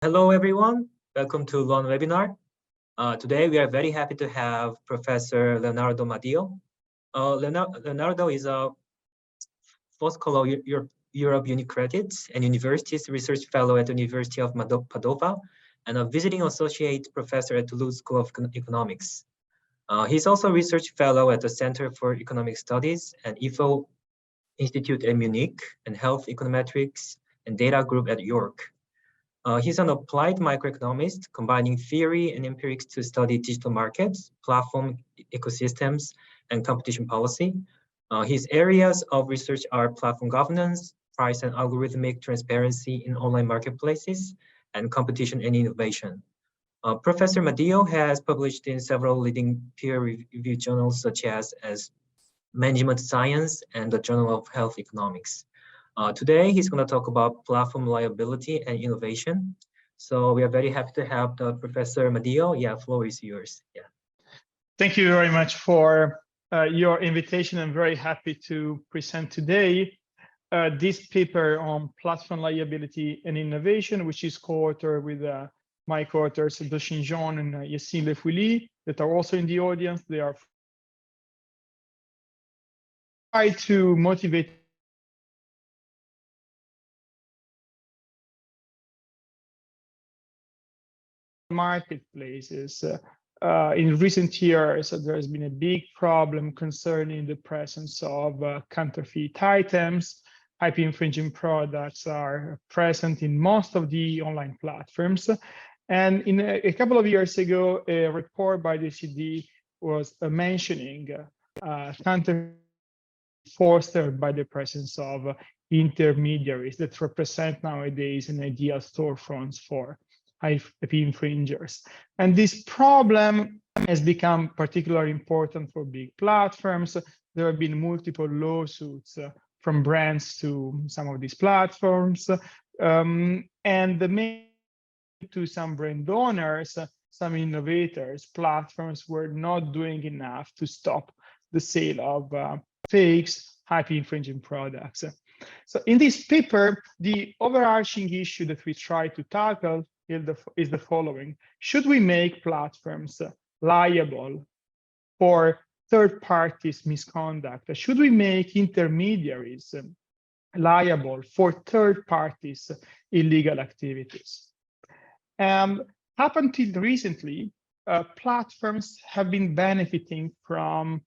Hello, everyone. Welcome to Luohan Webinar. Today, we are very happy to have Professor Leonardo Madio. Leonardo is a first fellow Europe UniCredits and Universities Research Fellow at the University of Padova and a visiting associate professor at Toulouse School of Economics. He's also a research fellow at the Center for Economic Studies and IFO Institute at Munich and Health Econometrics and Data Group at York. He's an applied microeconomist, combining theory and empirics to study digital markets, platform ecosystems, and competition policy. His areas of research are platform governance, price and algorithmic transparency in online marketplaces, and competition and innovation. Professor Madio has published in several leading peer-reviewed journals such as Management Science and the Journal of Health Economics. Today, he's going to talk about platform liability and innovation. So we are very happy to have Professor Madio. Yeah, floor is yours. Yeah. Thank you very much for your invitation. I'm very happy to present today this paper on platform liability and innovation, which is co-authored with my co-authors, Doshin Jean and Yassine Lefouili, that are also in the audience. They are trying to motivate marketplaces. In recent years, there has been a big problem concerning the presence of counterfeit items. IP infringing products are present in most of the online platforms. And in a couple of years ago, a report by the CD was mentioning counterfeit fostered by the presence of intermediaries that represent nowadays an ideal storefronts for IP infringers. And this problem has become particularly important for big platforms. There have been multiple lawsuits from brands to some of these platforms. And the main to some brand owners, some innovators, platforms were not doing enough to stop the sale of fakes, IP infringing products. So in this paper, the overarching issue that we try to tackle is the following. Should we make platforms liable for third parties' misconduct? Should we make intermediaries liable for third parties' illegal activities? Up until recently, platforms have been benefiting from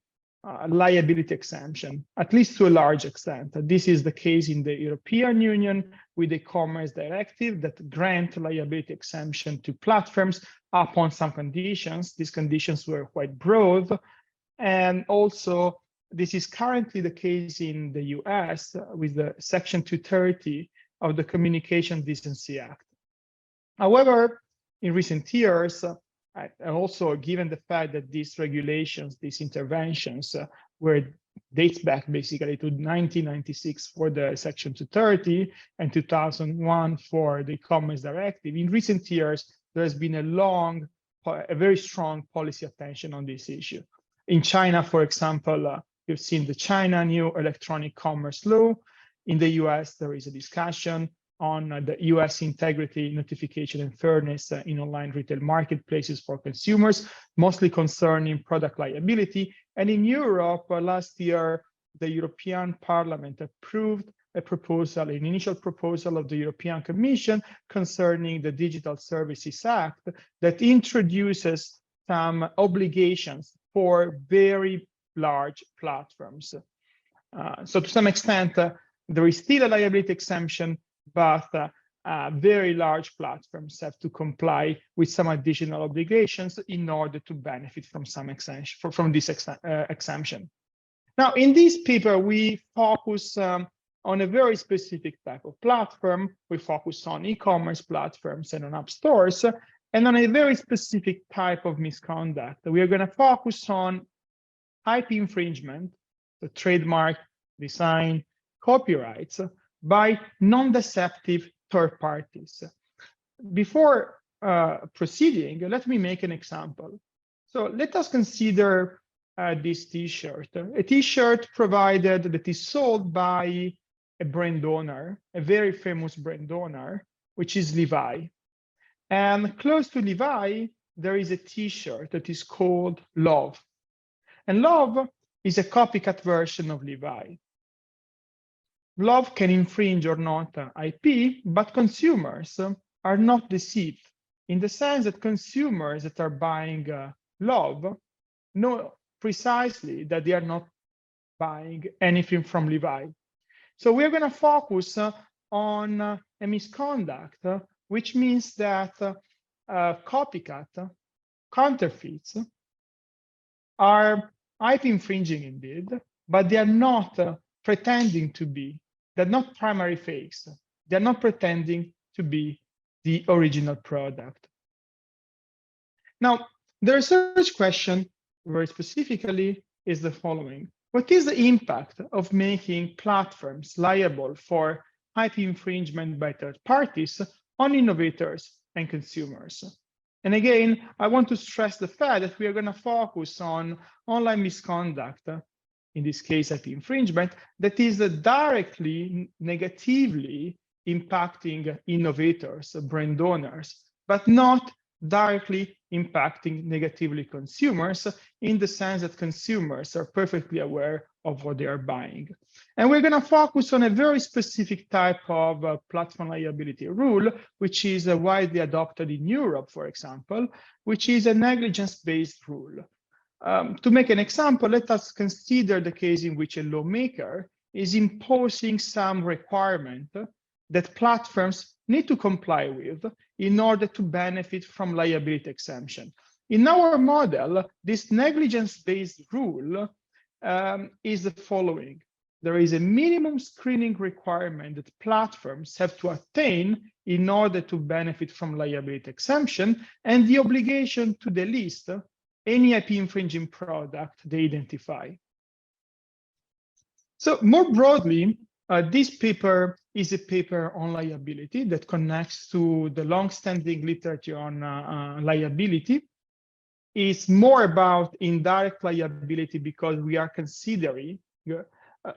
liability exemption, at least to a large extent. This is the case in the European Union with the Commerce Directive that grant liability exemption to platforms upon some conditions. These conditions were quite broad. And also, this is currently the case in the US with the Section 230 of the Communication Decency Act. However, in recent years, and also given the fact that these regulations, these interventions dates back basically to 1996 for the Section 230 and 2001 for the Commerce Directive. In recent years, there has been a very strong policy attention on this issue. In China, for example, you've seen the China new electronic commerce law. In the US, there is a discussion on the US integrity, notification, and fairness in online retail marketplaces for consumers, mostly concerning product liability. And in Europe, last year, the European Parliament approved an initial proposal of the European Commission concerning the Digital Services Act that introduces some obligations for very large platforms. So to some extent, there is still a liability exemption, but very large platforms have to comply with some additional obligations in order to benefit from some exemption, from this exemption. Now, in this paper, we focus on a very specific type of platform. We focus on e-commerce platforms and on app stores, and on a very specific type of misconduct. We are going to focus on IP infringement, the trademark, design, copyrights, by non-deceptive third parties. Before proceeding, let me make an example. So let us consider this t-shirt. A t-shirt provided that is sold by a brand owner, a very famous brand owner, which is Levi. And close to Levi, there is a t-shirt that is called Love. And Love is a copycat version of Levi. Love can infringe or not IP, but consumers are not deceived in the sense that consumers that are buying Love know precisely that they are not buying anything from Levi. So we're going to focus on a misconduct, which means that copycat, counterfeits are IP infringing indeed, but they are not pretending to be. They're not primary fakes. They're not pretending to be the original product. Now, the research question, very specifically, is the following. What is the impact of making platforms liable for IP infringement by third parties on innovators and consumers? And again, I want to stress the fact that we are going to focus on online misconduct, in this case, IP infringement, that is directly negatively impacting innovators, brand owners, but not directly impacting negatively consumers, in the sense that consumers are perfectly aware of what they are buying. And we're going to focus on a very specific type of platform liability rule, which is widely adopted in Europe, for example, which is a negligence-based rule. To make an example, let us consider the case in which a lawmaker is imposing some requirement that platforms need to comply with in order to benefit from liability exemption. In our model, this negligence-based rule is the following. There is a minimum screening requirement that platforms have to attain in order to benefit from liability exemption, and the obligation to delist any IP infringing product they identify. So more broadly, this paper is a paper on liability that connects to the long-standing literature on liability. It's more about indirect liability because we are considering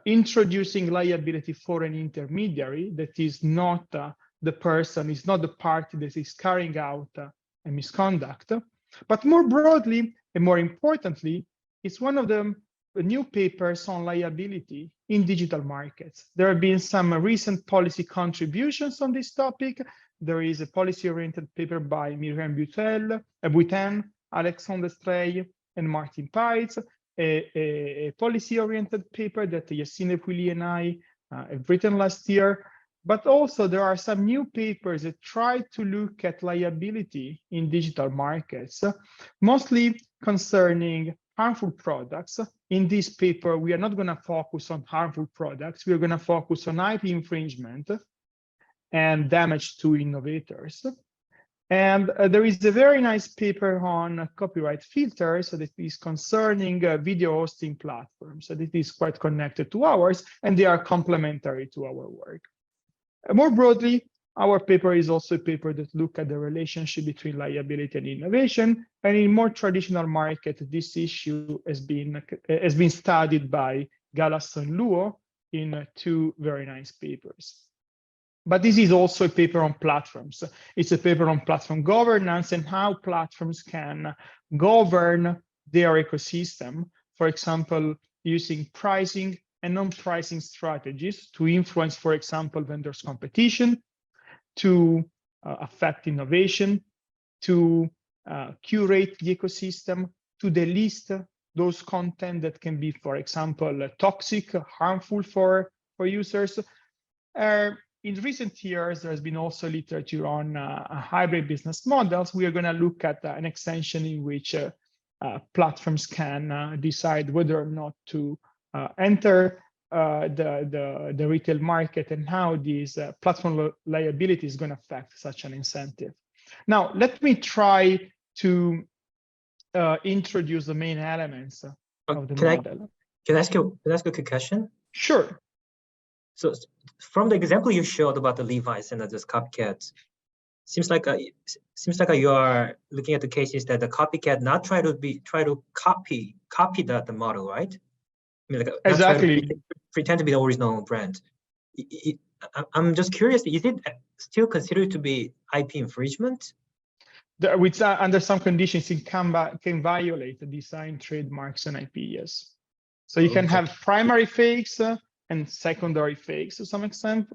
introducing liability for an intermediary that is not the person, is not the party that is carrying out a misconduct. But more broadly, and more importantly, it's one of the new papers on liability in digital markets. There have been some recent policy contributions on this topic. There is a policy-oriented paper by Myriam Buiten, Alexandre Strey, and Martin Peitz, a policy-oriented paper that Yassine Pouilly and I have written last year. But also there are some new papers that try to look at liability in digital markets, mostly concerning harmful products. In this paper, we are not going to focus on harmful products. We are going to focus on IP infringement and damage to innovators. And there is a very nice paper on copyright filters that is concerning video hosting platforms. So this is quite connected to ours, and they are complementary to our work. More broadly, our paper is also a paper that looks at the relationship between liability and innovation. And in more traditional market, this issue has been studied by Gallas and Luo in two very nice papers. But this is also a paper on platforms. It's a paper on platform governance and how platforms can govern their ecosystem. For example, using pricing and non-pricing strategies to influence, for example, vendors' competition, to affect innovation, to curate the ecosystem, to delist those content that can be, for example, toxic, harmful for users. In recent years, there's been also literature on hybrid business models. We are going to look at an extension in which platforms can decide whether or not to enter the retail market and how these platform liability is going to affect such an incentive. Now, let me try to introduce the main elements of the model. Can I ask you a quick question? Sure. So from the example you showed about the Levi's and the copycats, seems like you are looking at the cases that the copycat not try to copy the model, right? I mean, like, exactly. Pretend to be the original brand. I'm just curious, is it still considered to be IP infringement? under some conditions, it can violate the design trademarks and IP. Yes. So you can have primary fakes and secondary fakes to some extent.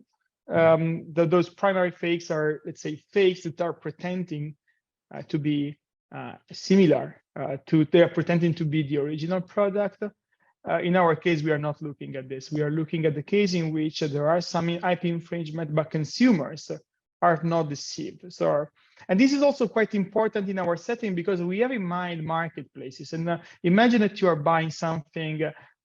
Those primary fakes are, let's say, fakes that are pretending to be similar they are pretending to be the original product. In our case, we are not looking at this. We are looking at the case in which there are some IP infringement, but consumers are not deceived. So, and this is also quite important in our setting because we have in mind marketplaces. And imagine that you are buying something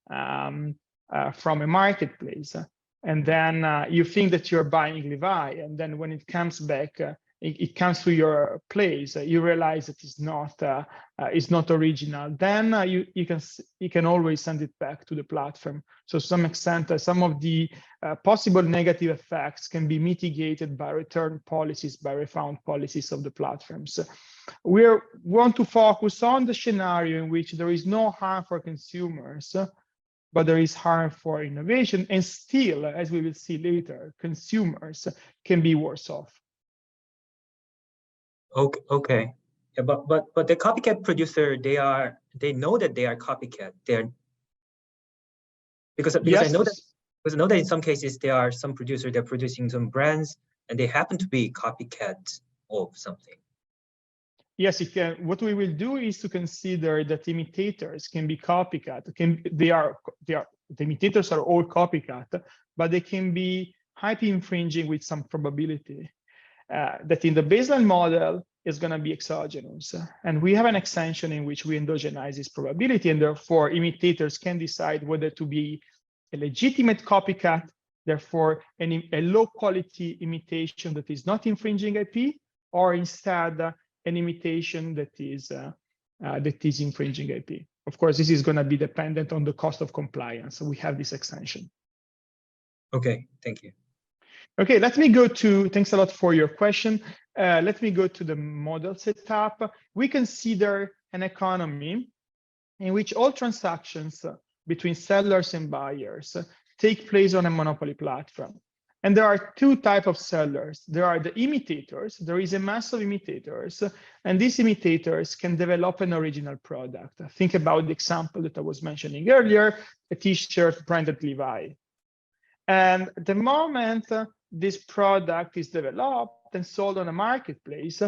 from a marketplace, and then you think that you're buying Levi, and then when it comes back, it comes to your place, you realize that it's not original. Then you can always send it back to the platform. So to some extent, some of the possible negative effects can be mitigated by return policies, by refund policies of the platforms. We want to focus on the scenario in which there is no harm for consumers, but there is harm for innovation, and still, as we will see later, consumers can be worse off. Okay. Yeah, but the copycat producer, they know that they are copycat. Because I know that in some cases there are some producers, they're producing some brands and they happen to be copycat of something. Yes, it can. What we will do is to consider that imitators can be copycat. The imitators are all copycat, but they can be IP infringing with some probability. That in the baseline model is going to be exogenous. And we have an extension in which we endogenize this probability, and therefore imitators can decide whether to be a legitimate copycat, therefore a low quality imitation that is not infringing IP, or instead an imitation that is infringing IP. Of course, this is going to be dependent on the cost of compliance. So we have this extension. Okay, thank you. Okay, let me go to, thanks a lot for your question. Let me go to the model setup. We consider an economy in which all transactions between sellers and buyers take place on a monopoly platform. And there are two types of sellers. There are the imitators. There is a mass of imitators, and these imitators can develop an original product. Think about the example that I was mentioning earlier, a t-shirt branded Levi. And the moment this product is developed and sold on a marketplace,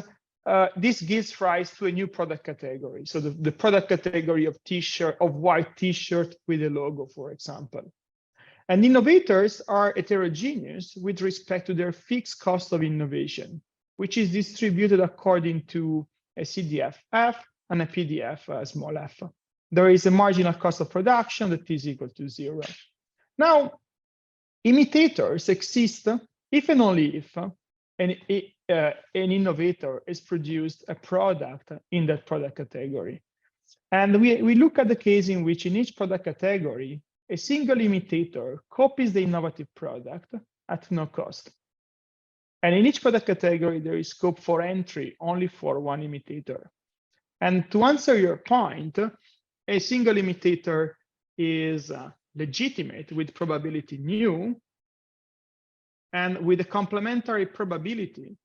this gives rise to a new product category. So the product category of t-shirt, of white t-shirt with a logo, for example. And innovators are heterogeneous with respect to their fixed cost of innovation, which is distributed according to a CDF F and a PDF small f. There is a marginal cost of production that is equal to 0. Now, imitators exist if and only if an innovator has produced a product in that product category. And we look at the case in which in each product category, a single imitator copies the innovative product at no cost. And in each product category, there is scope for entry only for one imitator. And to answer your point, a single imitator is legitimate with probability nu, and with a complementary probability,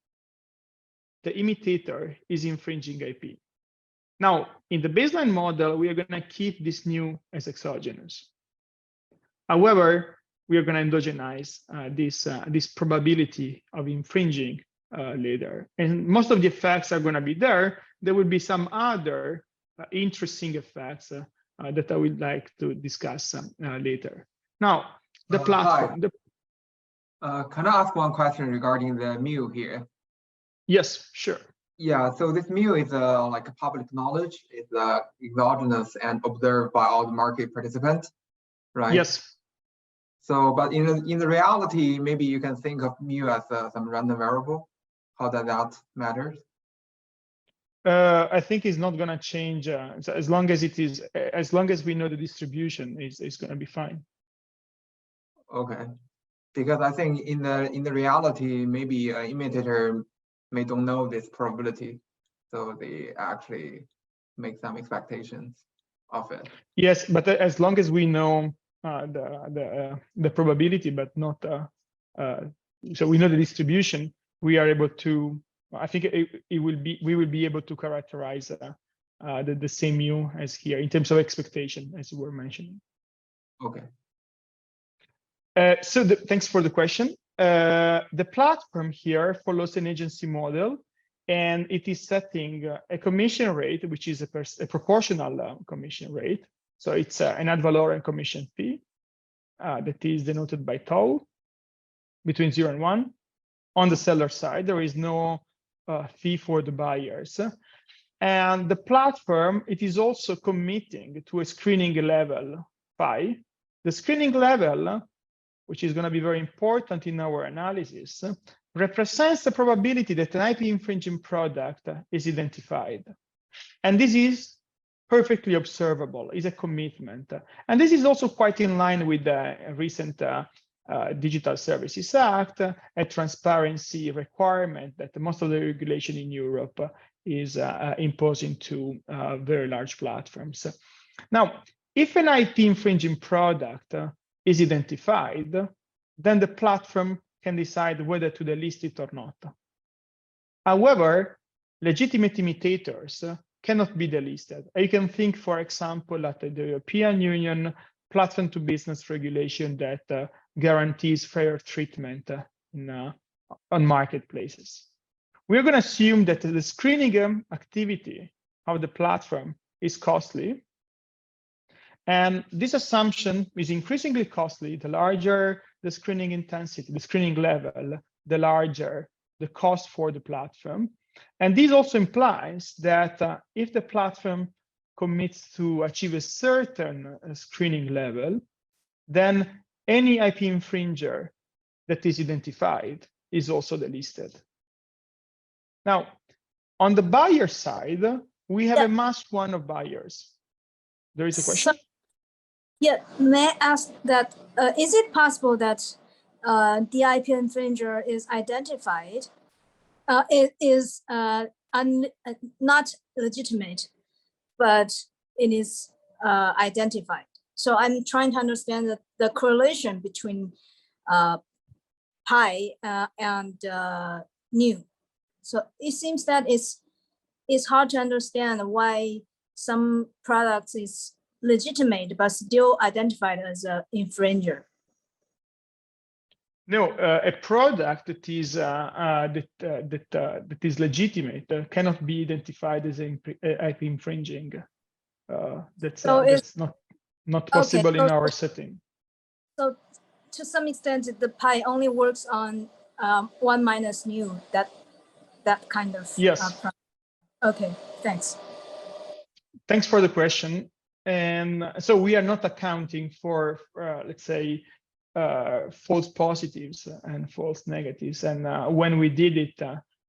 the imitator is infringing IP. Now, in the baseline model, we are going to keep this nu as exogenous. However, we are going to endogenize this probability of infringing later. And most of the effects are going to be there. There will be some other interesting effects that I would like to discuss later. Now, the platform. Can I ask one question regarding the mu here? Yes, sure. Yeah, so this mu is like a public knowledge. It's exogenous and observed by all the market participants, right? Yes. So, but in the reality, maybe you can think of mu as some random variable. How does that matter? I think it's not going to change as long as it is. As long as we know the distribution, is going to be fine. Okay, because I think in the reality, maybe an imitator may don't know this probability, so they actually make some expectations of it. Yes, but as long as we know the probability, but not so we know the distribution, we are able to I think we will be able to characterize the same view as here in terms of expectation, as you were mentioning. Okay. Thanks for the question. The platform here follows an agency model, and it is setting a commission rate, which is a proportional commission rate. So it's an ad valorem commission fee that is denoted by tau between 0 and 1. On the seller side, there is no fee for the buyers. And the platform, it is also committing to a screening level pi. The screening level, which is going to be very important in our analysis, represents the probability that an IP infringing product is identified. And this is perfectly observable, is a commitment. And this is also quite in line with the recent Digital Services Act, a transparency requirement that most of the regulation in Europe is imposing to very large platforms. Now, if an IP infringing product is identified, then the platform can decide whether to delist it or not. However, legitimate imitators cannot be delisted. You can think, for example, that the European Union platform to business regulation that guarantees fair treatment on marketplaces. We're going to assume that the screening activity of the platform is costly. And this assumption is increasingly costly. The larger the screening intensity, the screening level, the larger the cost for the platform. And this also implies that if the platform commits to achieve a certain screening level, then any IP infringer that is identified is also delisted. Now, on the buyer side, we have a +1 of buyers. There is a question? Yeah, may I ask that, is it possible that the IP infringer is identified, it is not legitimate, but it is identified? So I'm trying to understand the correlation between pi and nu. So it seems that it's hard to understand why some products is legitimate but still identified as an infringer. No, a product that is that is legitimate cannot be identified as IP infringing. That's not possible in our setting. So to some extent, the pi only works on 1 minus nu. That kind of yes. Okay, thanks. Thanks for the question. And so we are not accounting for, let's say, false positives and false negatives. And when we did it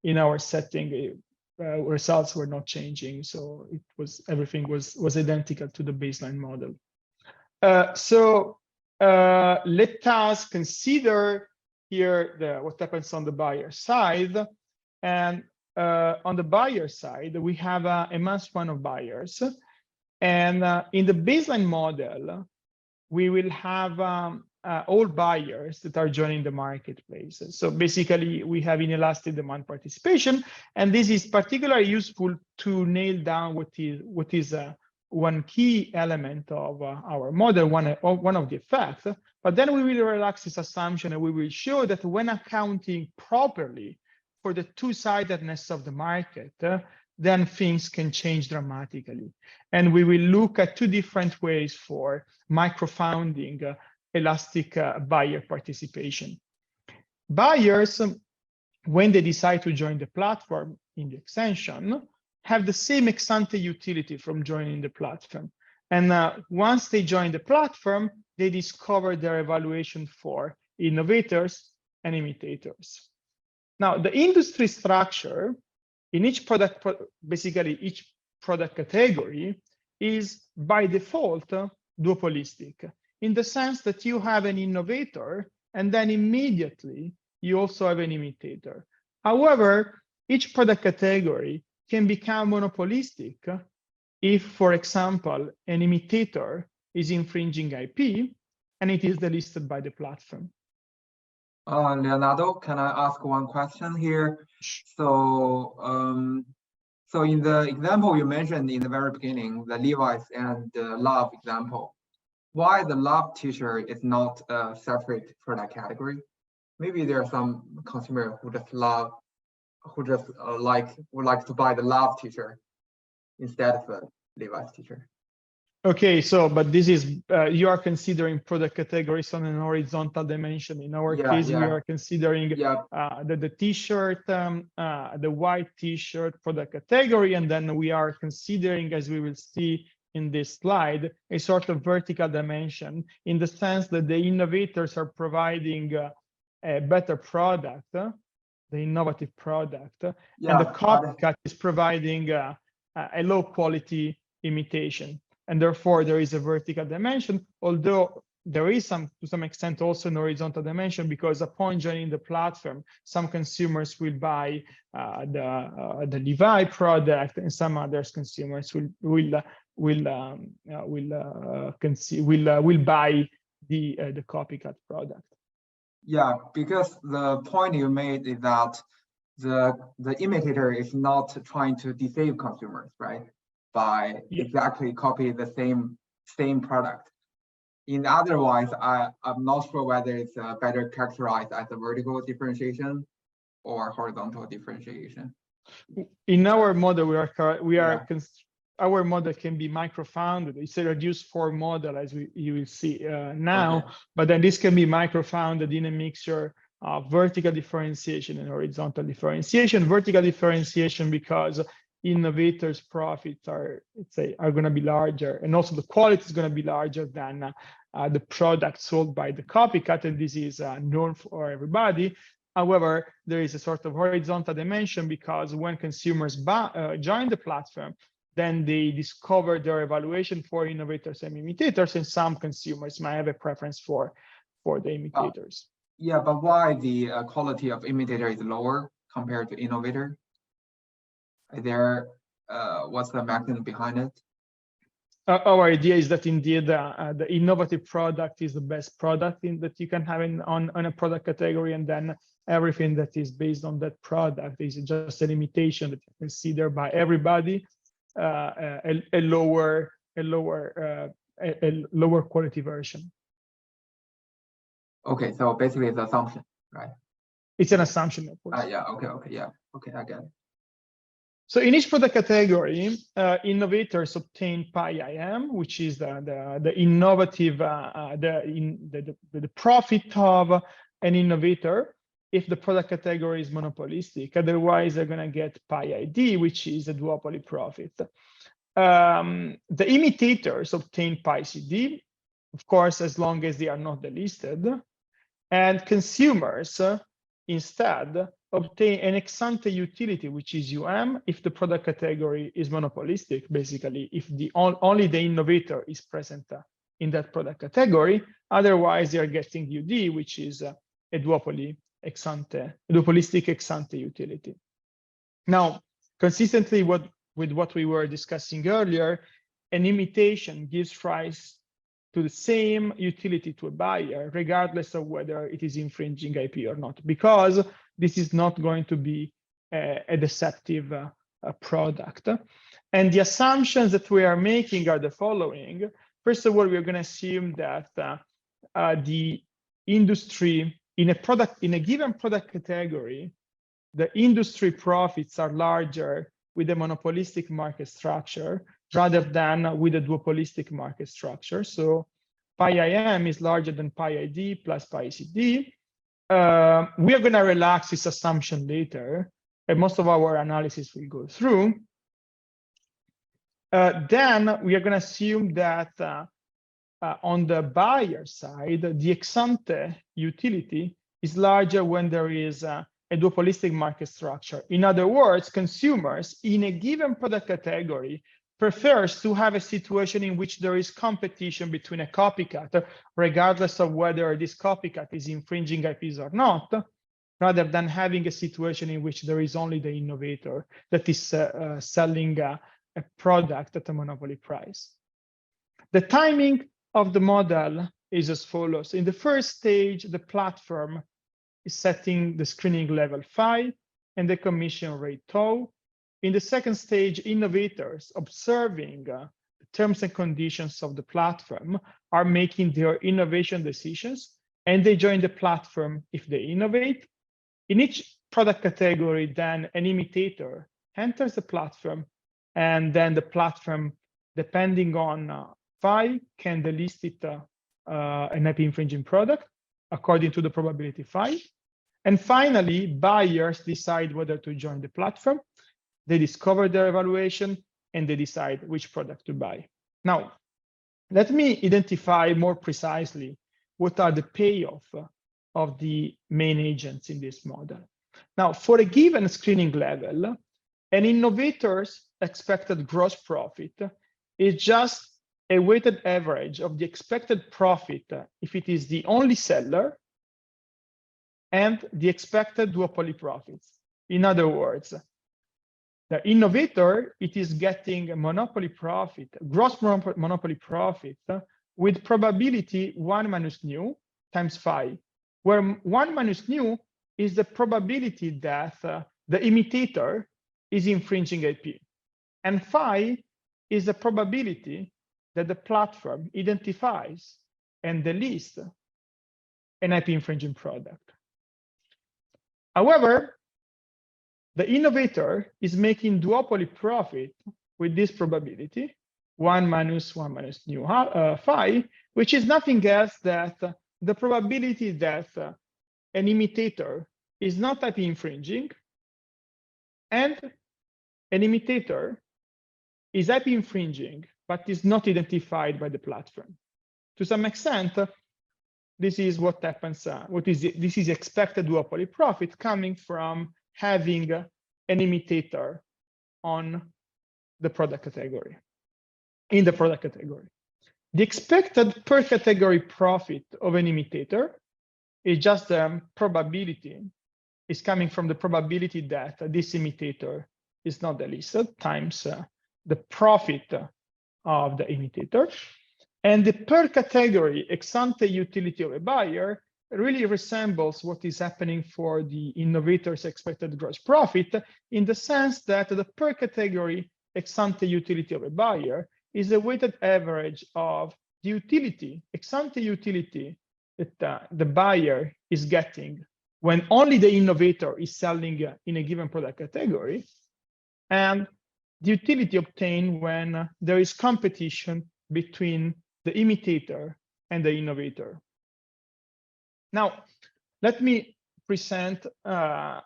in our setting, results were not changing. So everything was identical to the baseline model. So let us consider here what happens on the buyer side. And on the buyer side, we have a -1 of buyers. And in the baseline model, we will have all buyers that are joining the marketplace. So basically, we have inelastic demand participation, and this is particularly useful to nail down what is one key element of our model, one of the effects. But then we will relax this assumption, and we will show that when accounting properly for the two-sidedness of the market, then things can change dramatically. And we will look at two different ways for microfounding elastic buyer participation. Buyers, when they decide to join the platform in the extension, have the same ex-ante utility from joining the platform. And once they join the platform, they discover their evaluation for innovators and imitators. Now, the industry structure in each product, basically each product category, is by default duopolistic, in the sense that you have an innovator and then immediately you also have an imitator. However, each product category can become monopolistic if, for example, an imitator is infringing IP and it is delisted by the platform. Leonardo, can I ask one question here? So, so in the example you mentioned in the very beginning, the Levi's and the Love example, why the Love t-shirt is not a separate product category? Maybe there are some consumers who just love, who just would like to buy the Love t-shirt instead of a Levi's t-shirt. Okay, so but this is you are considering product categories on an horizontal dimension. In our case, we are considering the t-shirt, the white t-shirt product category, and then we are considering, as we will see in this slide, a sort of vertical dimension in the sense that the innovators are providing a better product, the innovative product, and the copycat is providing a low quality imitation. And therefore, there is a vertical dimension, although there is to some extent also an horizontal dimension, because upon joining the platform, some consumers will buy the Levi product, and some other consumers will buy the copycat product. Yeah, because the point you made is that the imitator is not trying to deceive consumers, right? By exactly copy the same product. In otherwise, I'm not sure whether it's better characterized as a vertical differentiation or horizontal differentiation. In our model, our model can be micro-founded. It's a reduced form model, as you will see now, but then this can be micro-founded in a mixture of vertical differentiation and horizontal differentiation. Vertical differentiation because innovators' profits are going to be larger, and also the quality is going to be larger than the product sold by the copycat, and this is known for everybody. However, there is a sort of horizontal dimension because when consumers join the platform, then they discover their evaluation for innovators and imitators, and some consumers might have a preference for the imitators. Yeah, but why the quality of imitator is lower compared to innovator? What's the mechanism behind it? Our idea is that indeed the innovative product is the best product that you can have on a product category, and then everything that is based on that product is just an imitation that you consider by everybody a lower quality version. Okay, so basically it's an assumption, right? It's an assumption, of course. Yeah. Okay, I get it. So in each product category, innovators obtain PIIM, which is the innovative, the profit of an innovator if the product category is monopolistic. Otherwise, they're going to get PID, which is a duopoly profit. The imitators obtain PICD, of course, as long as they are not delisted. And consumers instead obtain an ex-ante utility, which is UM, if the product category is monopolistic, basically, if only the innovator is present in that product category. Otherwise, they are getting UD, which is a duopolistic ex-ante utility. Now, consistently with what we were discussing earlier, an imitation gives rise to the same utility to a buyer, regardless of whether it is infringing IP or not, because this is not going to be a deceptive product. And the assumptions that we are making are the following. First of all, we're going to assume that the industry in a given product category, the industry profits are larger with a monopolistic market structure rather than with a duopolistic market structure. So PIIM is larger than PID plus PICD. We are going to relax this assumption later, and most of our analysis will go through. Then we are going to assume that on the buyer side, the ex-ante utility is larger when there is a duopolistic market structure. In other words, consumers in a given product category prefers to have a situation in which there is competition between a copycat, regardless of whether this copycat is infringing IPs or not, rather than having a situation in which there is only the innovator that is selling a product at a monopoly price. The timing of the model is as follows. In the first stage, the platform is setting the screening level phi and the commission rate tau. In the second stage, innovators observing the terms and conditions of the platform are making their innovation decisions, and they join the platform if they innovate. In each product category, then an imitator enters the platform, and then the platform, depending on phi, can delist it an IP infringing product according to the probability phi. And finally, buyers decide whether to join the platform. They discover their evaluation and they decide which product to buy. Now, let me identify more precisely what are the payoff of the main agents in this model. Now, for a given screening level, an innovator's expected gross profit is just a weighted average of the expected profit if it is the only seller and the expected duopoly profits. In other words, the innovator, it is getting a monopoly profit, gross monopoly profit with probability 1 minus nu times phi, where 1 minus nu is the probability that the imitator is infringing IP. And phi is the probability that the platform identifies and delists an IP infringing product. However, the innovator is making duopoly profit with this probability, 1 minus nu phi, which is nothing else than the probability that an imitator is not IP infringing and an imitator is IP infringing but is not identified by the platform. To some extent, this is what happens. This is expected duopoly profit coming from having an imitator on the product category, in the product category. The expected per category profit of an imitator is just the probability, is coming from the probability that this imitator is not delisted times the profit of the imitator. And the per category ex ante utility of a buyer really resembles what is happening for the innovator's expected gross profit, in the sense that the per category ex ante utility of a buyer is a weighted average of the utility, ex ante utility that the buyer is getting when only the innovator is selling in a given product category, and the utility obtained when there is competition between the imitator and the innovator. Now, let me present how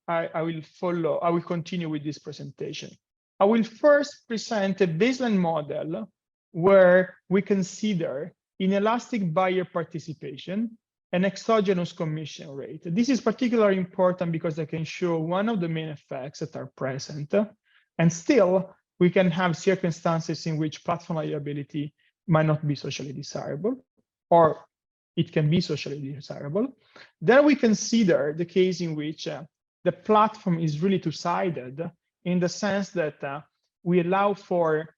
I will continue with this presentation. I will first present a baseline model where we consider inelastic buyer participation and exogenous commission rate. This is particularly important because I can show one of the main effects that are present, and still we can have circumstances in which platform liability might not be socially desirable, or it can be socially desirable. Then we consider the case in which the platform is really two-sided, in the sense that we allow for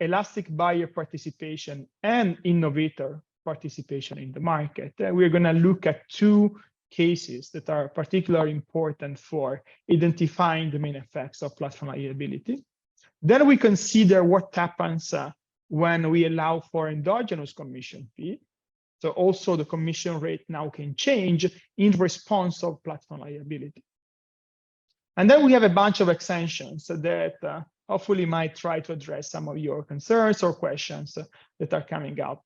elastic buyer participation and innovator participation in the market. We're going to look at two cases that are particularly important for identifying the main effects of platform liability. Then we consider what happens when we allow for endogenous commission fee. So also the commission rate now can change in response of platform liability. And then we have a bunch of extensions that hopefully might try to address some of your concerns or questions that are coming up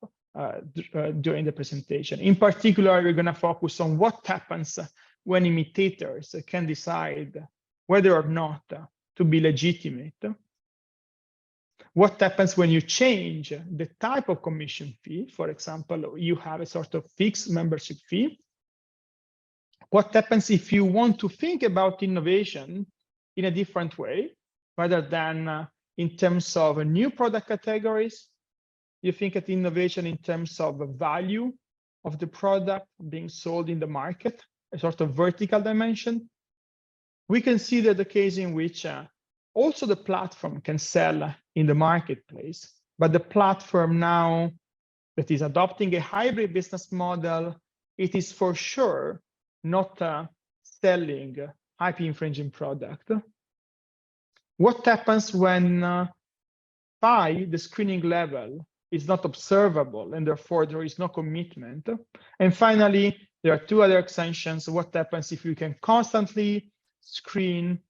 during the presentation. In particular, we're going to focus on what happens when imitators can decide whether or not to be legitimate. What happens when you change the type of commission fee? For example, you have a sort of fixed membership fee. What happens if you want to think about innovation in a different way, rather than in terms of new product categories? You think at innovation in terms of the value of the product being sold in the market, a sort of vertical dimension. We consider the case in which also the platform can sell in the marketplace, but the platform now that is adopting a hybrid business model it is for sure not selling IP infringing product. What happens when phi, the screening level, is not observable and therefore there is no commitment? And finally, there are two other extensions. What happens if you can constantly screen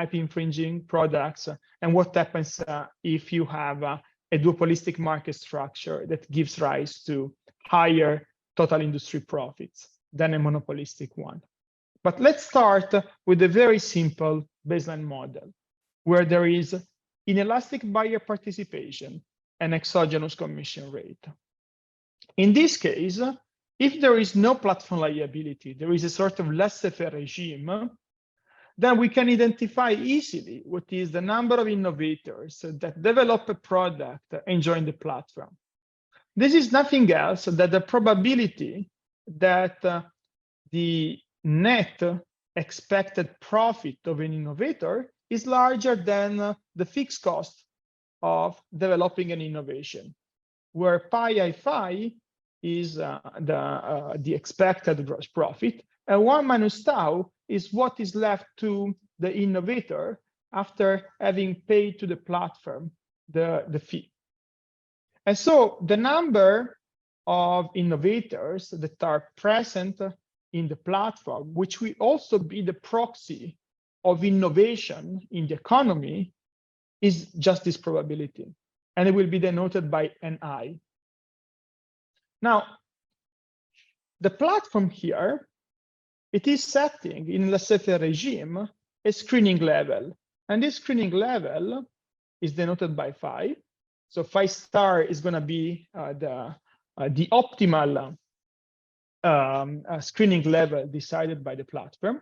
IP infringing products? And what happens if you have a duopolistic market structure that gives rise to higher total industry profits than a monopolistic one? But let's start with a very simple baseline model where there is inelastic buyer participation and exogenous commission rate. In this case, if there is no platform liability, there is a sort of laissez-faire regime, then we can identify easily what is the number of innovators that develop a product and join the platform. This is nothing else than the probability that the net expected profit of an innovator is larger than the fixed cost of developing an innovation, where pi I phi is the expected gross profit, and 1 minus tau is what is left to the innovator after having paid to the platform the fee. And so the number of innovators that are present in the platform, which will also be the proxy of innovation in the economy, is just this probability, and it will be denoted by an I. Now, the platform here, it is setting in laissez-faire regime a screening level, and this screening level is denoted by phi. So phi star is going to be the optimal screening level decided by the platform.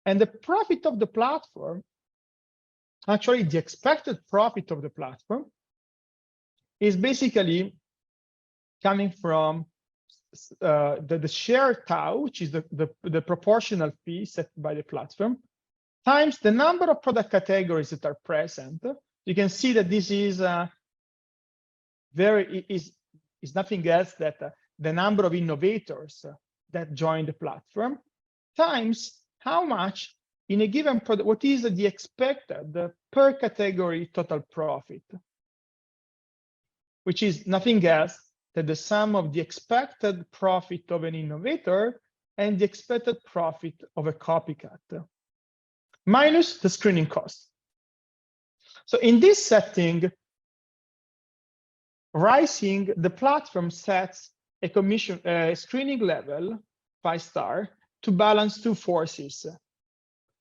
And the profit of the platform, actually the expected profit of the platform, is basically coming from the share tau, which is the proportional fee set by the platform, times the number of product categories that are present. You can see that this is is nothing else than the number of innovators that join the platform, times how much in a given product, what is the expected per category total profit, which is nothing else than the sum of the expected profit of an innovator and the expected profit of a copycat, minus the screening cost. So in this setting, Rising, the platform sets a screening level, phi star, to balance two forces: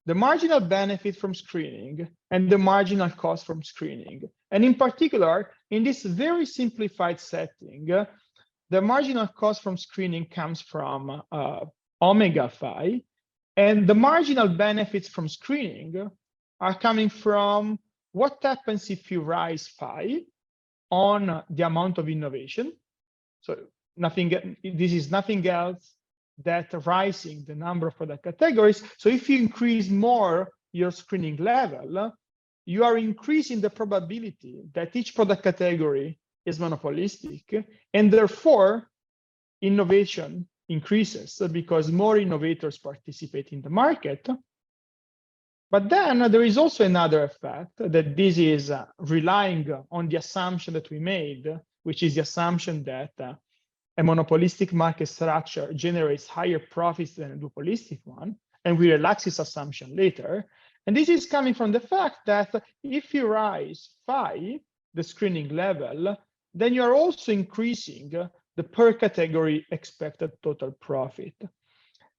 the marginal benefit from screening and the marginal cost from screening. And in particular, in this very simplified setting, the marginal cost from screening comes from omega phi, and the marginal benefits from screening are coming from what happens if you rise phi on the amount of innovation. So this is nothing else than rising the number of product categories. So if you increase more your screening level, you are increasing the probability that each product category is monopolistic, and therefore innovation increases because more innovators participate in the market. But then there is also another effect, that this is relying on the assumption that we made, which is the assumption that a monopolistic market structure generates higher profits than a duopolistic one, and we relax this assumption later. And this is coming from the fact that if you rise phi, the screening level, then you are also increasing the per category expected total profit.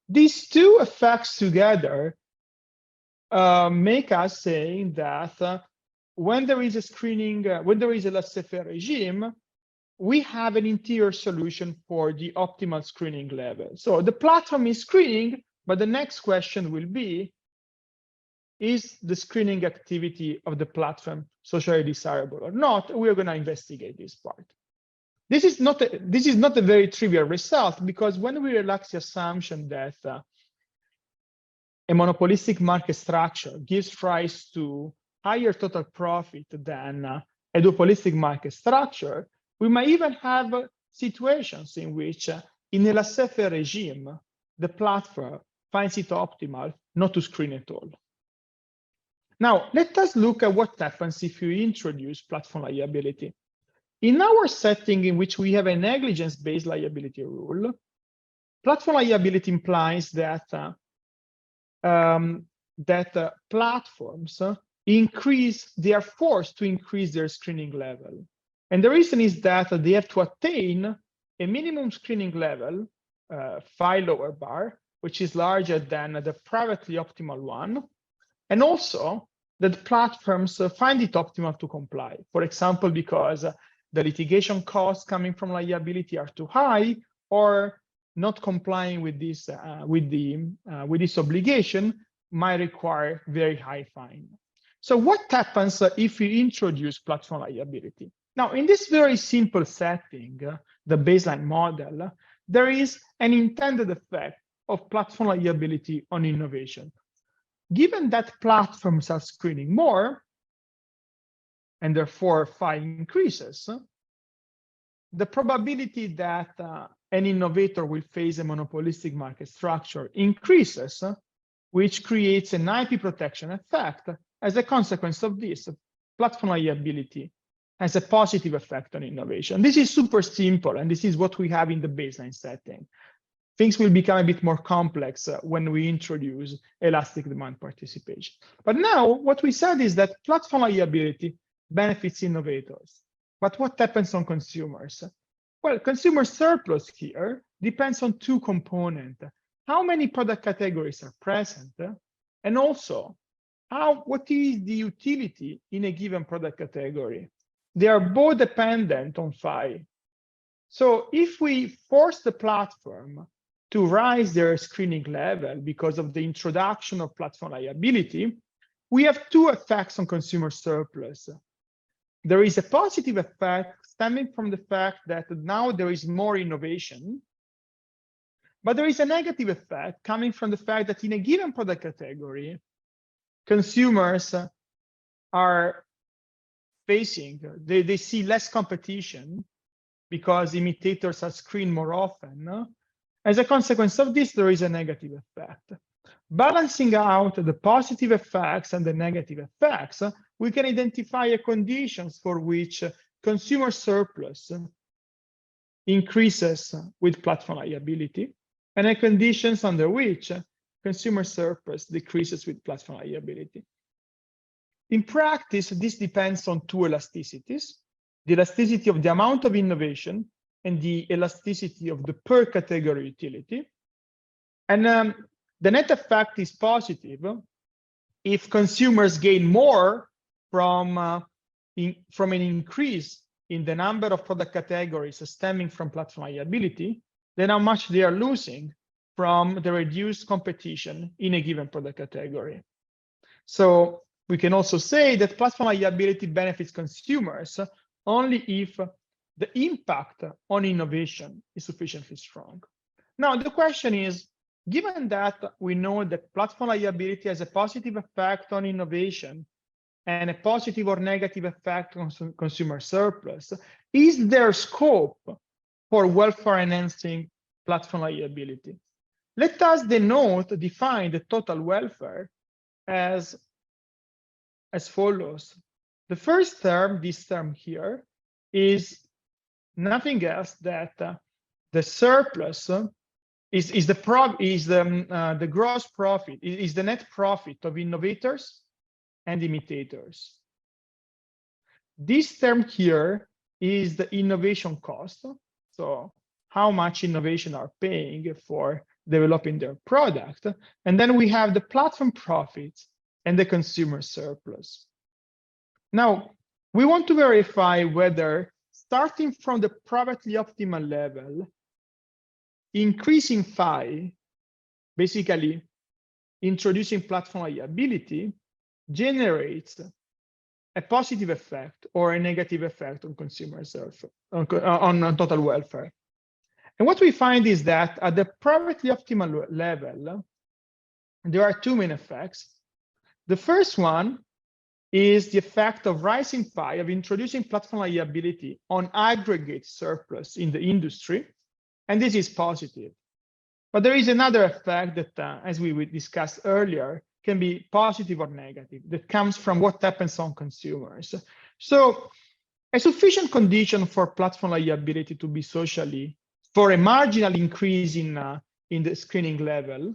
These two effects together make us saying that when there is a screening, when there is a laissez-faire regime, we have an interior solution for the optimal screening level. So the platform is screening, but the next question will be, is the screening activity of the platform socially desirable or not? We're going to investigate this part. This is not a very trivial result, because when we relax the assumption that a monopolistic market structure gives rise to higher total profit than a duopolistic market structure, we might even have situations in which in a laissez-faire regime, the platform finds it optimal not to screen at all. Now, let us look at what happens if you introduce platform liability. In our setting in which we have a negligence-based liability rule, platform liability implies that platforms they are forced to increase their screening level. And the reason is that they have to attain a minimum screening level, phi lower bar, which is larger than the privately optimal one. And also that platforms find it optimal to comply. For example, because the litigation costs coming from liability are too high, or not complying with this obligation might require very high fine. So what happens if we introduce platform liability? Now, in this very simple setting, the baseline model, there is an intended effect of platform liability on innovation. Given that platforms are screening more, and therefore phi increases, the probability that an innovator will face a monopolistic market structure increases, which creates an IP protection effect. As a consequence of this, platform liability has a positive effect on innovation. This is super simple, and this is what we have in the baseline setting. Things will become a bit more complex when we introduce elastic demand participation. But now what we said is that platform liability benefits innovators. But what happens on consumers? Well, consumer surplus here depends on two components. How many product categories are present? And also, what is the utility in a given product category? They are both dependent on phi. So if we force the platform to rise their screening level because of the introduction of platform liability, we have two effects on consumer surplus. There is a positive effect stemming from the fact that now there is more innovation, but there is a negative effect coming from the fact that in a given product category, consumers are facing, they see less competition because imitators are screened more often. As a consequence of this, there is a negative effect. Balancing out the positive effects and the negative effects, we can identify conditions for which consumer surplus increases with platform liability, and conditions under which consumer surplus decreases with platform liability. In practice, this depends on two elasticities: the elasticity of the amount of innovation and the elasticity of the per category utility. And the net effect is positive if consumers gain more from an increase in the number of product categories stemming from platform liability than how much they are losing from the reduced competition in a given product category. So we can also say that platform liability benefits consumers only if the impact on innovation is sufficiently strong. Now, the question is, given that we know that platform liability has a positive effect on innovation and a positive or negative effect on consumer surplus, is there scope for welfare enhancing platform liability? Let us define the total welfare as follows. The first term, this term here, is nothing else that the surplus is the gross profit, is the net profit of innovators and imitators. This term here is the innovation cost. So how much innovation are paying for developing their product. And then we have the platform profits and the consumer surplus. Now, we want to verify whether starting from the privately optimal level, increasing phi, basically introducing platform liability, generates a positive effect or a negative effect on consumer surplus, on total welfare. And what we find is that at the privately optimal level, there are two main effects. The first one is the effect of rising phi, of introducing platform liability on aggregate surplus in the industry. and this is positive. But there is another effect that, as we discussed earlier, can be positive or negative, that comes from what happens on consumers. So a sufficient condition for platform liability to be for a marginal increase in the screening level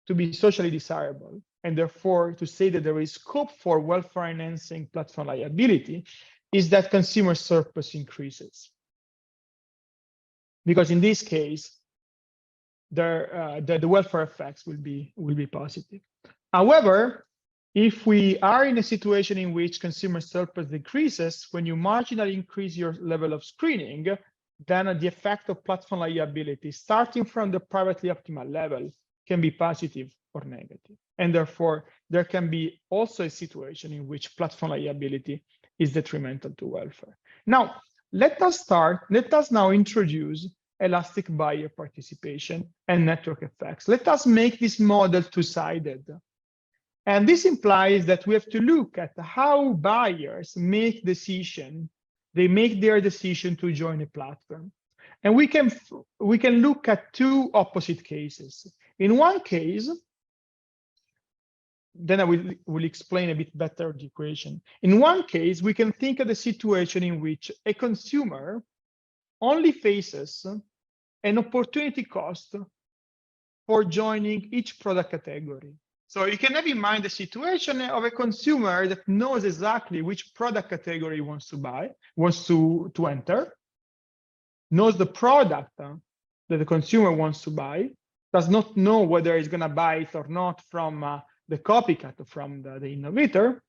to be socially desirable, and therefore to say that there is scope for well-financing platform liability, is that consumer surplus increases. Because in this case, the welfare effects will be positive. However, if we are in a situation in which consumer surplus decreases, when you marginally increase your level of screening, then the effect of platform liability, starting from the privately optimal level, can be positive or negative. And therefore, there can be also a situation in which platform liability is detrimental to welfare. Now, let us now introduce elastic buyer participation and network effects. Let us make this model two-sided. And this implies that we have to look at how buyers make decision. They make their decision to join a platform. And we can look at two opposite cases. In one case, then I will explain a bit better the equation. In one case, we can think of the situation in which a consumer only faces an opportunity cost for joining each product category. So you can have in mind the situation of a consumer that knows exactly which product category he wants to buy, wants to enter, knows the product that the consumer wants to buy, does not know whether he's going to buy it or not from the copycat or from the innovator.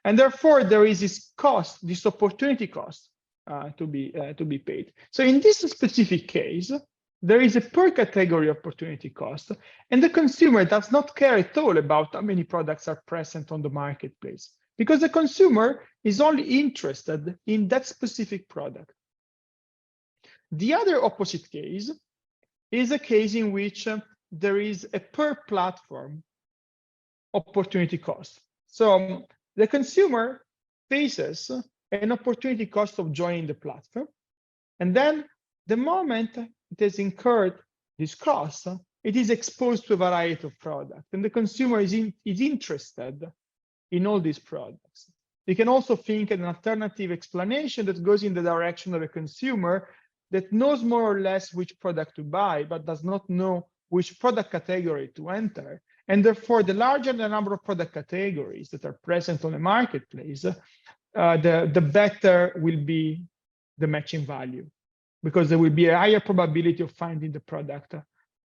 And therefore, there is this cost, this opportunity cost to be paid. So in this specific case, there is a per category opportunity cost, and the consumer does not care at all about how many products are present on the marketplace, because the consumer is only interested in that specific product. The other opposite case is a case in which there is a per platform opportunity cost. So the consumer faces an opportunity cost of joining the platform, and then the moment it has incurred this cost, it is exposed to a variety of products, and the consumer is interested in all these products. You can also think of an alternative explanation that goes in the direction of a consumer that knows more or less which product to buy, but does not know which product category to enter. And therefore, the larger the number of product categories that are present on the marketplace, the better will be the matching value, because there will be a higher probability of finding the product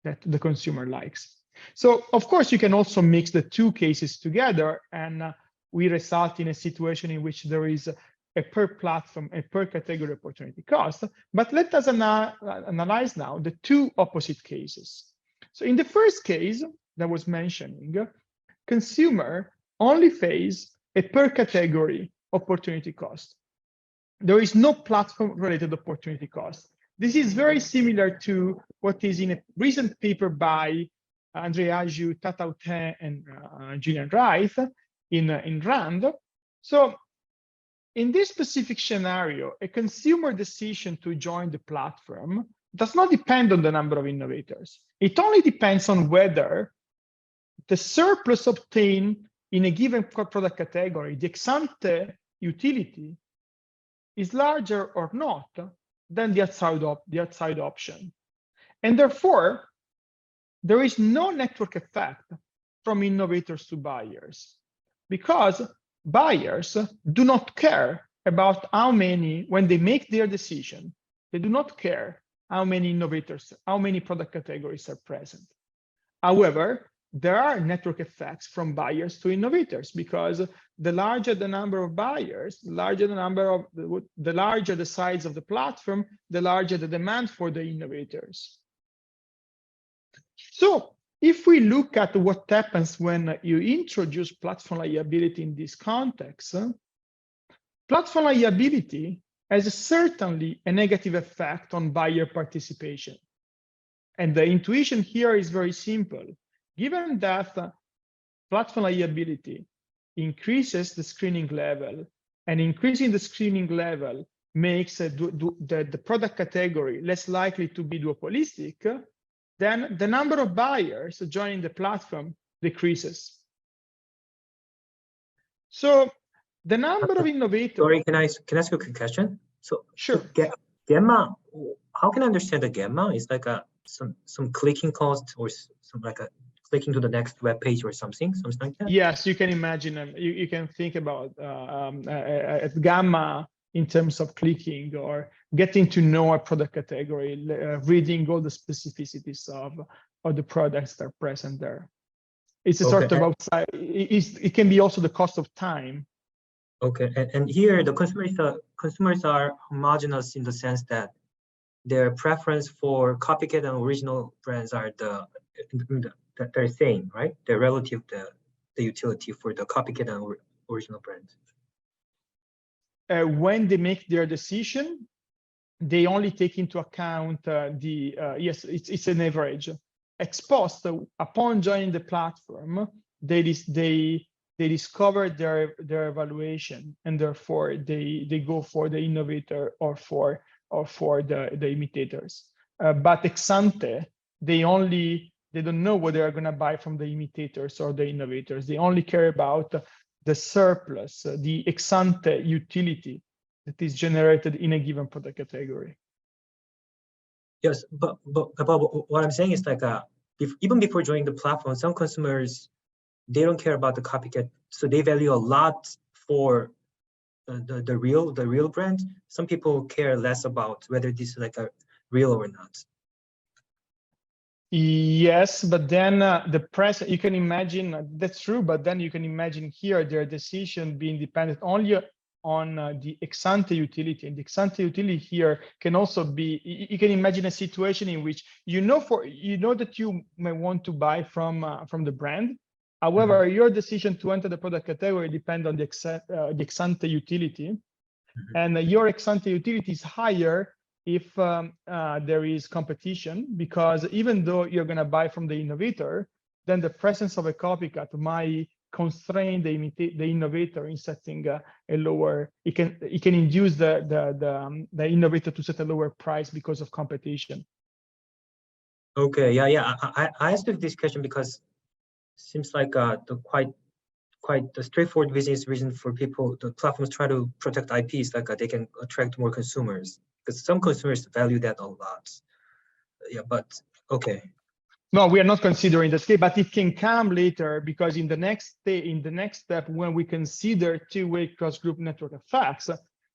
that the consumer likes. So, of course, you can also mix the two cases together, and we result in a situation in which there is a per platform, a per category opportunity cost. But let us analyze now the two opposite cases. So in the first case that I was mentioning, consumer only face a per category opportunity cost. There is no platform-related opportunity cost. This is very similar to what is in a recent paper by André Agiu, Tatautin, and Julian Wright in RAND. So in this specific scenario, a consumer decision to join the platform does not depend on the number of innovators. It only depends on whether the surplus obtained in a given product category, the ex-ante utility, is larger or not than the outside option. And therefore, there is no network effect from innovators to buyers, because buyers do not care about how many, when they make their decision, they do not care how many innovators, how many product categories are present. However, there are network effects from buyers to innovators, because the larger the number of buyers, the larger the size of the platform, the larger the demand for the innovators. So if we look at what happens when you introduce platform liability in this context, platform liability has certainly a negative effect on buyer participation. And the intuition here is very simple. Given that platform liability increases the screening level, and increasing the screening level makes the product category less likely to be duopolistic, then the number of buyers joining the platform decreases. So the number of innovators. Sorry, can I ask you a quick question? So Sure. Gamma, how can I understand the Gamma? It's like some clicking cost or some like a clicking to the next web page or something like that? Yes, you can imagine. You can think about Gamma in terms of clicking or getting to know a product category, reading all the specificities of the products that are present there. It's a sort of outside. It can be also the cost of time. Okay, and here the consumers are homogeneous in the sense that their preference for copycat and original brands are they're same, right? They're relative to the utility for the copycat and original brands. When they make their decision, they only take into account yes, it's an average. Ex post, upon joining the platform, they discover their evaluation, and therefore they go for the innovator or for the imitators. But ex ante, they don't know what they are going to buy from the imitators or the innovators. They only care about the surplus, the ex ante utility that is generated in a given product category. Yes, but what I'm saying is like even before joining the platform, some consumers, they don't care about the copycat, so they value a lot for the real brand. Some people care less about whether this is like a real or not. Yes, but then the press, you can imagine that's true, but then you can imagine here their decision being dependent only on the ex ante utility, and the ex ante utility here can also be. You can imagine a situation in which you know that you may want to buy from the brand. However, your decision to enter the product category depends on the ex ante utility, and your ex ante utility is higher if there is competition, because even though you're going to buy from the innovator, then the presence of a copycat might constrain the innovator in setting a lower. It can induce the innovator to set a lower price because of competition. Okay, yeah. I asked this question because it seems like the quite the straightforward reason for people, the platforms try to protect IPs, like they can attract more consumers, because some consumers value that a lot. Yeah, but okay. No, we are not considering that case, but it can come later, because in the next step, when we consider two-way cross-group network effects,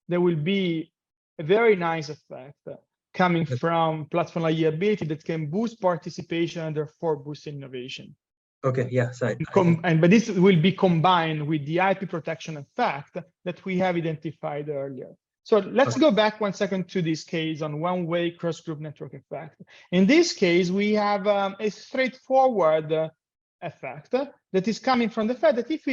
there will be a very nice effect coming from platform liability that can boost participation and therefore boost innovation. Okay, yeah, sorry. But this will be combined with the IP protection effect that we have identified earlier. So let's go back 1 second to this case on one-way cross-group network effect. In this case, we have a straightforward effect that is coming from the fact that if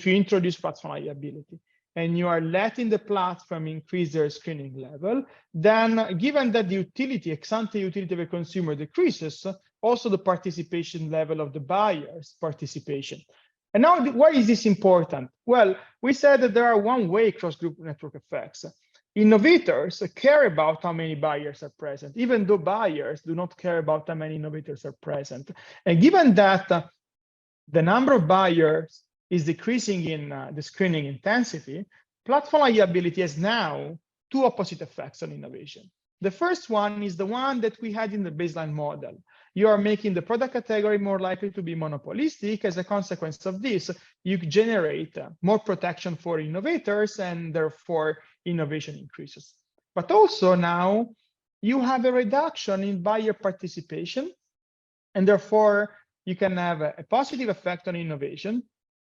you introduce platform liability and you are letting the platform increase their screening level, then given that the utility, ex ante utility of a consumer decreases, also the participation level of the buyer's participation. And now, why is this important? Well, we said that there are one-way cross-group network effects. Innovators care about how many buyers are present, even though buyers do not care about how many innovators are present. And given that the number of buyers is decreasing in the screening intensity, platform liability has now two opposite effects on innovation. The first one is the one that we had in the baseline model. You are making the product category more likely to be monopolistic. As a consequence of this, you generate more protection for innovators, and therefore innovation increases. But also now you have a reduction in buyer participation, and therefore you can have a positive effect on innovation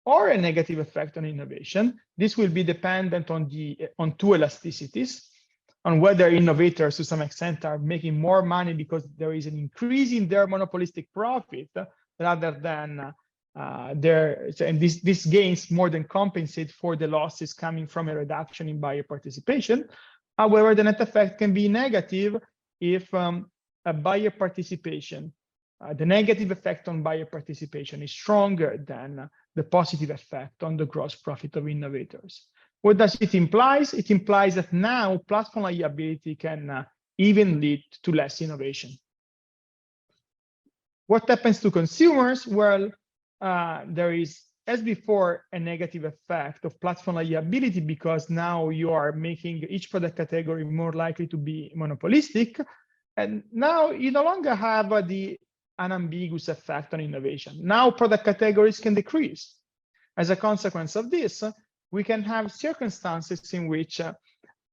or a negative effect on innovation. This will be dependent on two elasticities, on whether innovators to some extent are making more money because there is an increase in their monopolistic profit, rather than and this gains more than compensate for the losses coming from a reduction in buyer participation. However, the net effect can be negative if a buyer participation, the negative effect on buyer participation is stronger than the positive effect on the gross profit of innovators. What does it imply? It implies that now platform liability can even lead to less innovation. What happens to consumers? Well, there is, as before, a negative effect of platform liability because now you are making each product category more likely to be monopolistic. And now you no longer have the unambiguous effect on innovation. Now product categories can decrease. As a consequence of this, we can have circumstances in which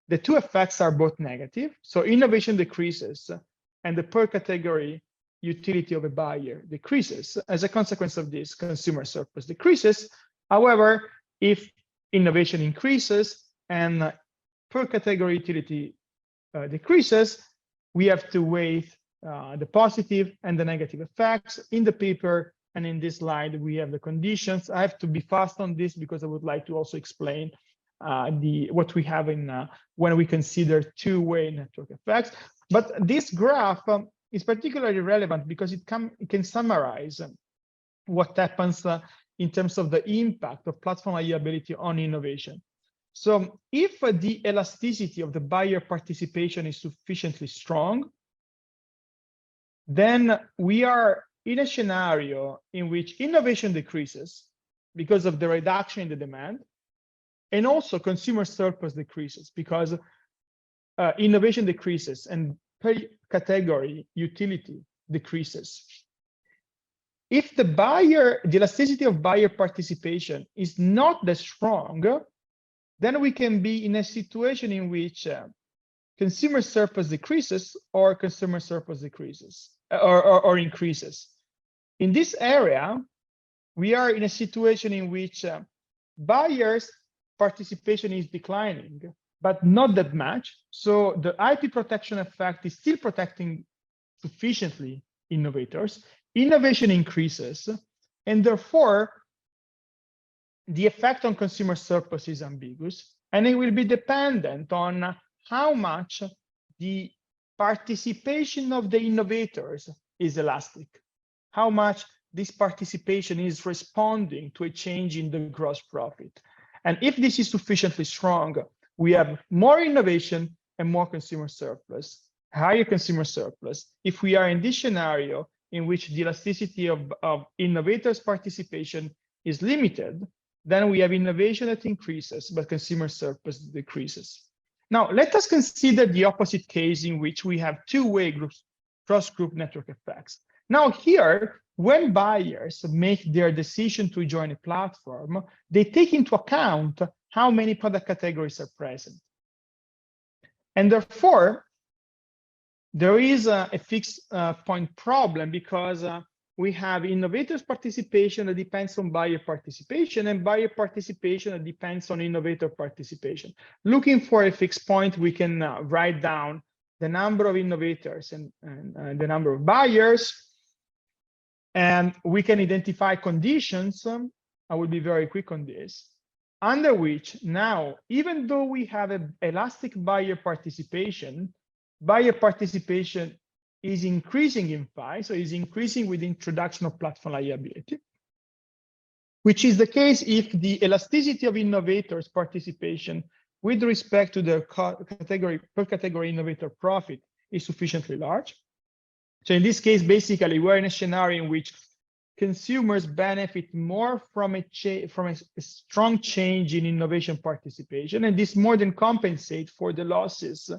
the two effects are both negative. So innovation decreases and the per category utility of a buyer decreases. As a consequence of this, consumer surplus decreases. However, if innovation increases and per category utility decreases, we have to weigh the positive and the negative effects. In the paper and in this slide, we have the conditions. I have to be fast on this because I would like to also explain what we have in when we consider two-way network effects. But this graph is particularly relevant because it can summarize what happens in terms of the impact of platform liability on innovation. So if the elasticity of the buyer participation is sufficiently strong, then we are in a scenario in which innovation decreases because of the reduction in the demand, and also consumer surplus decreases because innovation decreases and per category utility decreases. If the elasticity of buyer participation is not that strong, then we can be in a situation in which consumer surplus decreases or consumer surplus decreases or increases. In this area, we are in a situation in which buyers' participation is declining, but not that much. So the IP protection effect is still protecting sufficiently innovators. Innovation increases, and therefore, the effect on consumer surplus is ambiguous, and it will be dependent on how much the participation of the innovators is elastic, how much this participation is responding to a change in the gross profit. And if this is sufficiently strong, we have more innovation and more consumer surplus, higher consumer surplus. If we are in this scenario in which the elasticity of innovators' participation is limited, then we have innovation that increases, but consumer surplus decreases. Now, let us consider the opposite case in which we have two-way groups, cross-group network effects. Now here, when buyers make their decision to join a platform, they take into account how many product categories are present. And therefore, there is a fixed point problem because we have innovators' participation that depends on buyer participation and buyer participation that depends on innovator participation. Looking for a fixed point, we can write down the number of innovators and the number of buyers, and we can identify conditions. I will be very quick on this, under which now, even though we have an elastic buyer participation is increasing in phi, so is increasing with the introduction of platform liability, which is the case if the elasticity of innovators' participation with respect to the per category innovator profit is sufficiently large. So in this case, basically, we're in a scenario in which consumers benefit more from a strong change in innovation participation, and this more than compensates for the losses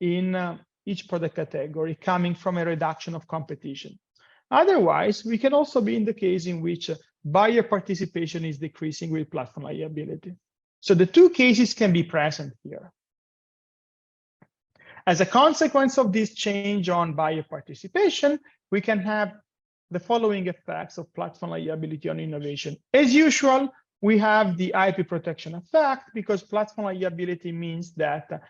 in each product category coming from a reduction of competition. Otherwise, we can also be in the case in which buyer participation is decreasing with platform liability. So the two cases can be present here. As a consequence of this change on buyer participation, we can have the following effects of platform liability on innovation. As usual, we have the IP protection effect because platform liability means that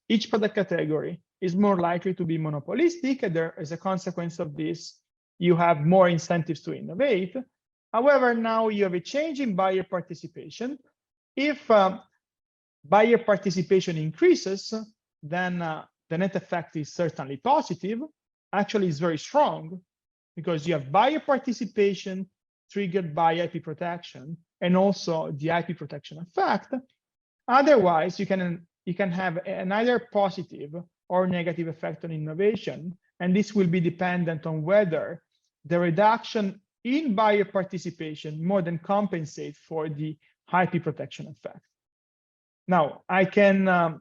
each product category is more likely to be monopolistic, and there, as a consequence of this, you have more incentives to innovate. However, now you have a change in buyer participation. If buyer participation increases, then the net effect is certainly positive. Actually, it's very strong because you have buyer participation triggered by IP protection and also the IP protection effect. Otherwise, you can have an either positive or negative effect on innovation, and this will be dependent on whether the reduction in buyer participation more than compensates for the IP protection effect. Now, I can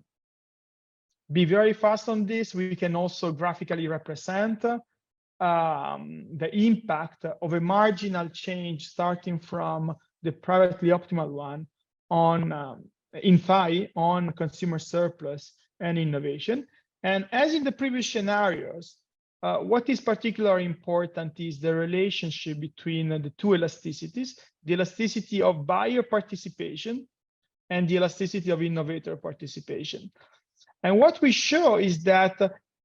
be very fast on this. We can also graphically represent the impact of a marginal change starting from the privately optimal one on in phi on consumer surplus and innovation. And as in the previous scenarios, what is particularly important is the relationship between the two elasticities, the elasticity of buyer participation and the elasticity of innovator participation. And what we show is that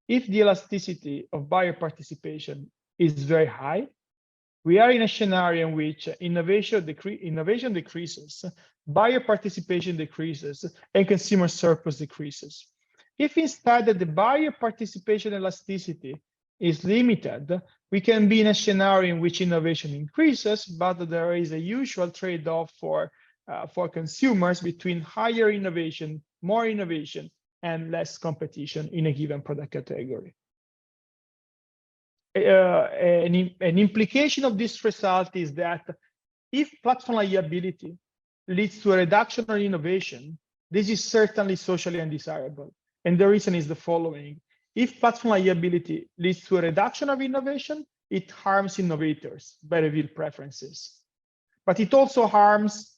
if the elasticity of buyer participation is very high, we are in a scenario in which innovation decreases, buyer participation decreases, and consumer surplus decreases. If instead the buyer participation elasticity is limited, we can be in a scenario in which innovation increases, but there is a usual trade-off for consumers between higher innovation, more innovation, and less competition in a given product category. An implication of this result is that if platform liability leads to a reduction in innovation, this is certainly socially undesirable. And the reason is the following. If platform liability leads to a reduction of innovation, it harms innovators by revealed preferences. But it also harms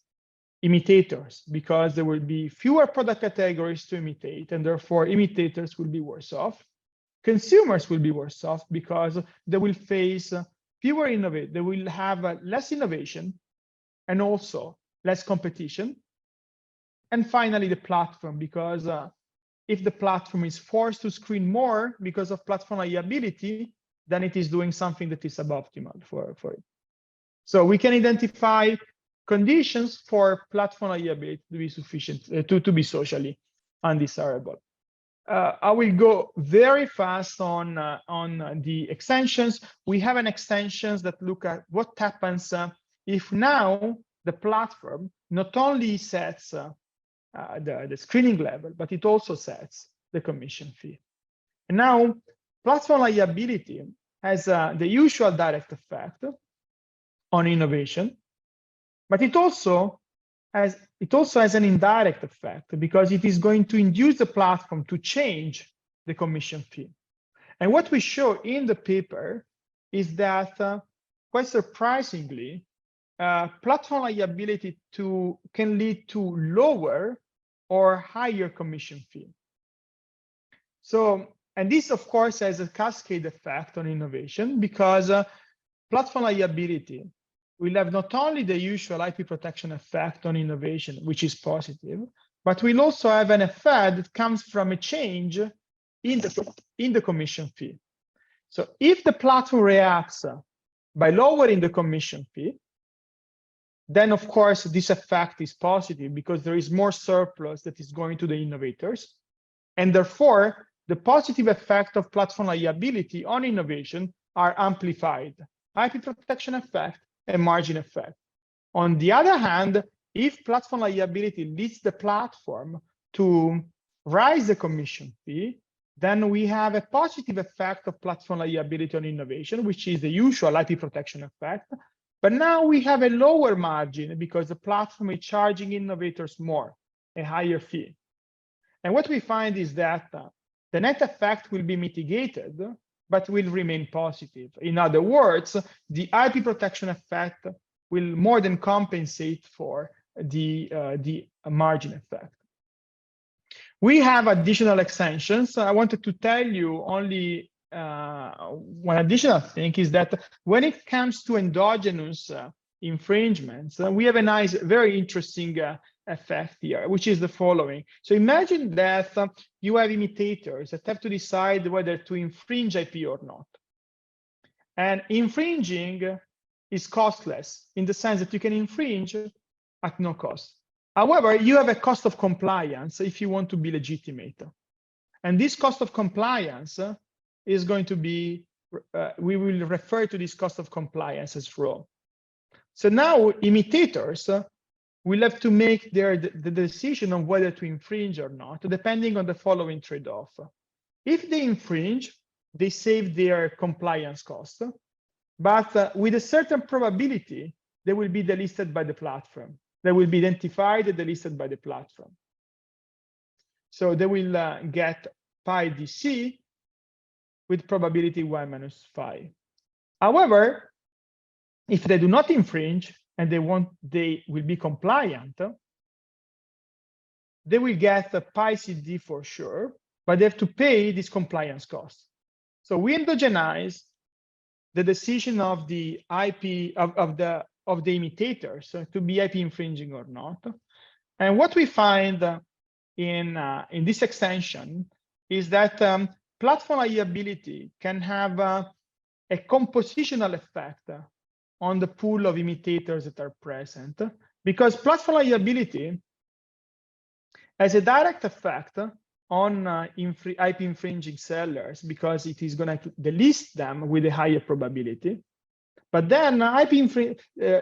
imitators because there will be fewer product categories to imitate, and therefore imitators will be worse off. Consumers will be worse off because they will face fewer innovation, they will have less innovation and also less competition. And finally, the platform, because if the platform is forced to screen more because of platform liability, then it is doing something that is suboptimal for it. So we can identify conditions for platform liability to be sufficient, to be socially undesirable. I will go very fast on the extensions. We have an extensions that look at what happens if now the platform not only sets the screening level, but it also sets the commission fee. And now platform liability has the usual direct effect on innovation, but it also has an indirect effect because it is going to induce the platform to change the commission fee. And what we show in the paper is that quite surprisingly, platform liability can lead to lower or higher commission fee. So, and this of course has a cascade effect on innovation because platform liability will have not only the usual IP protection effect on innovation, which is positive, but we'll also have an effect that comes from a change in the commission fee. So if the platform reacts by lowering the commission fee, then of course this effect is positive because there is more surplus that is going to the innovators. And therefore, the positive effect of platform liability on innovation are amplified. IP protection effect and margin effect. On the other hand, if platform liability leads the platform to raise the commission fee, then we have a positive effect of platform liability on innovation, which is the usual IP protection effect. But now we have a lower margin because the platform is charging innovators more, a higher fee. And what we find is that the net effect will be mitigated, but will remain positive. In other words, the IP protection effect will more than compensate for the margin effect. We have additional extensions. I wanted to tell you only one additional thing is that when it comes to endogenous infringements, we have a nice, very interesting effect here, which is the following. So imagine that you have imitators that have to decide whether to infringe IP or not. And infringing is costless in the sense that you can infringe at no cost. However, you have a cost of compliance if you want to be legitimate. And this cost of compliance is going to be, we will refer to this cost of compliance as rho. So now imitators will have to make the decision on whether to infringe or not, depending on the following trade-off. If they infringe, they save their compliance cost, but with a certain probability, they will be delisted by the platform. They will be identified and delisted by the platform. So they will get pi dc with probability 1 minus phi. However, if they do not infringe and they will be compliant, they will get a pi cd for sure, but they have to pay this compliance cost. So we endogenize the decision of the IP of the imitators to be IP infringing or not. And what we find in this extension is that platform liability can have a compositional effect on the pool of imitators that are present, because platform liability has a direct effect on IP infringing sellers, because it is going to delist them with a higher probability. But then IP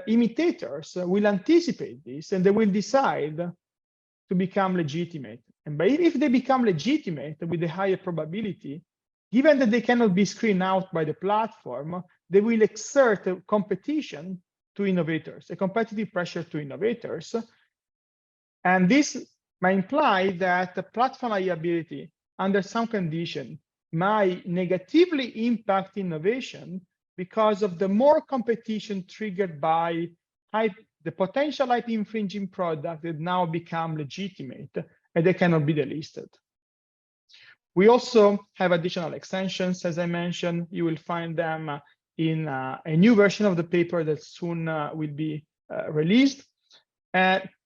imitators will anticipate this, and they will decide to become legitimate. And if they become legitimate with a higher probability, given that they cannot be screened out by the platform, they will exert a competition to innovators, a competitive pressure to innovators. And this might imply that the platform liability, under some condition, might negatively impact innovation because of the more competition triggered by the potential IP infringing product that now become legitimate and they cannot be delisted. We also have additional extensions, as I mentioned. You will find them in a new version of the paper that soon will be released.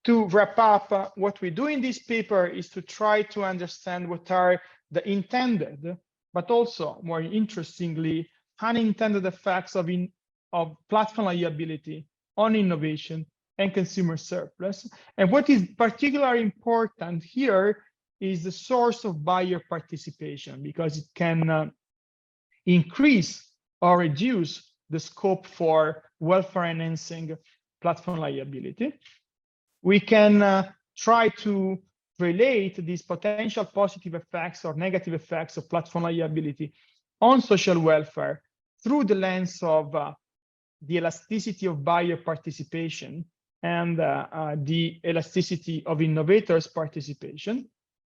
To wrap up, what we do in this paper is to try to understand what are the intended, but also more interestingly, unintended effects of platform liability on innovation and consumer surplus. And what is particularly important here is the source of buyer participation, because it can increase or reduce the scope for welfare enhancing platform liability. We can try to relate these potential positive effects or negative effects of platform liability on social welfare through the lens of the elasticity of buyer participation and the elasticity of innovators' participation.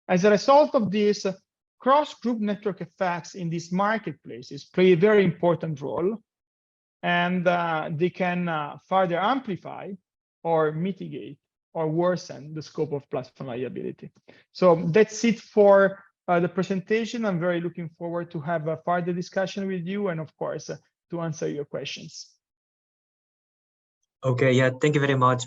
As a result of this, cross-group network effects in these marketplaces play a very important role, and they can further amplify or mitigate or worsen the scope of platform liability. So that's it for the presentation. I'm very looking forward to have a further discussion with you and, of course, to answer your questions. Okay, yeah, thank you very much,